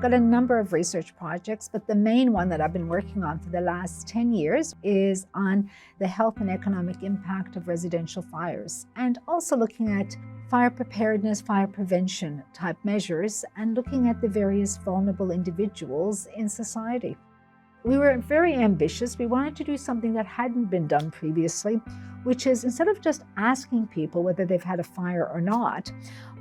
got a number of research projects, but the main one that I've been working on for the last 10 years is on the health and economic impact of residential fires, and also looking at fire preparedness, fire prevention type measures, and looking at the various vulnerable individuals in society. We were very ambitious. We wanted to do something that hadn't been done previously, which is instead of just asking people whether they've had a fire or not,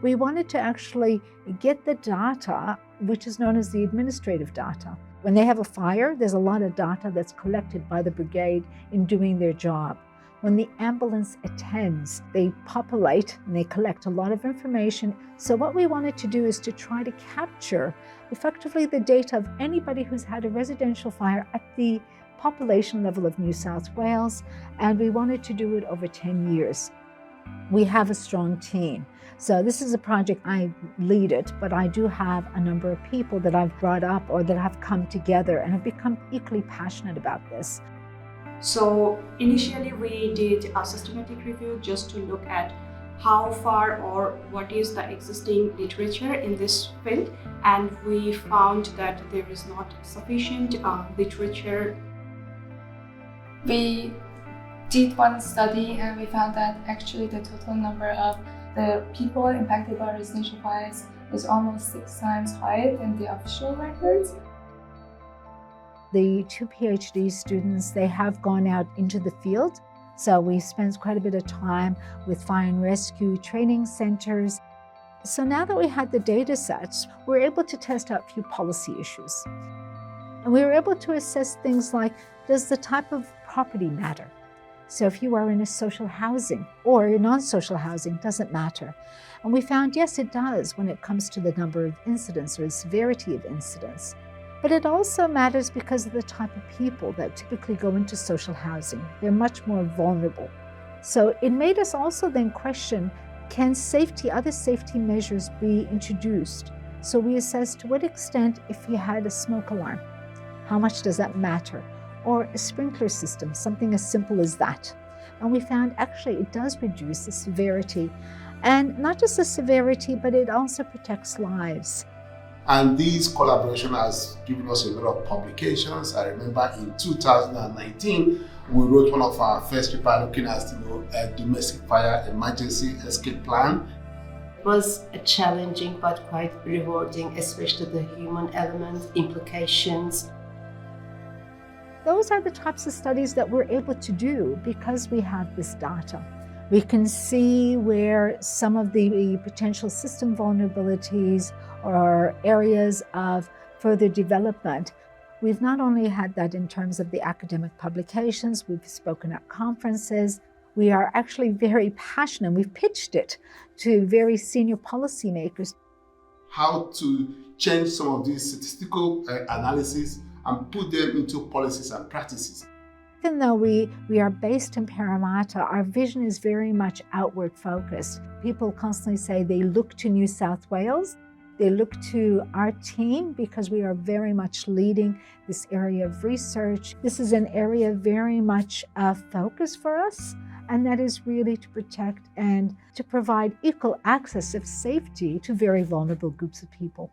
we wanted to actually get the data, which is known as the administrative data. When they have a fire, there's a lot of data that's collected by the brigade in doing their job. When the ambulance attends, they populate and they collect a lot of information. So what we wanted to do is to try to capture effectively the data of anybody who's had a residential fire at the population level of New South Wales, and we wanted to do it over 10 years. We have a strong team. So this is a project, I lead it, but I do have a number of people that I've brought up or that have come together and have become equally passionate about this. So initially we did a systematic review just to look at how far or what is the existing literature in this field, and we found that there is not sufficient literature. We did one study and we found that actually the total number of the people impacted by residential fires is almost 6 times higher than the official records. The 2 PhD students, they have gone out into the field. So we spent quite a bit of time with fire and rescue training centers. So now that we had the data sets, we're able to test out a few policy issues. And we were able to assess things like, does the type of property matter? So if you are in a social housing or non-social housing, doesn't matter. And we found, yes, it does when it comes to the number of incidents or the severity of incidents. But it also matters because of the type of people that typically go into social housing. They're much more vulnerable. So it made us also then question, can other safety measures be introduced? So we assessed to what extent if you had a smoke alarm, how much does that matter? Or a sprinkler system, something as simple as that. And we found actually it does reduce the severity. And not just the severity, but it also protects lives. And this collaboration has given us a lot of publications. I remember in 2019, we wrote one of our first papers looking at a domestic fire emergency escape plan. It was challenging but quite rewarding, especially the human element, implications. Those are the types of studies that we're able to do because we have this data. We can see where some of the potential system vulnerabilities or areas of further development. We've not only had that in terms of the academic publications, we've spoken at conferences, we are actually very passionate. We've pitched it to very senior policymakers. How to change some of these statistical analysis and put them into policies and practices. Even though we are based in Parramatta, our vision is very much outward focused. People constantly say they look to New South Wales. They look to our team because we are very much leading this area of research. This is an area very much a focus for us, and that is really to protect and to provide equal access of safety to very vulnerable groups of people.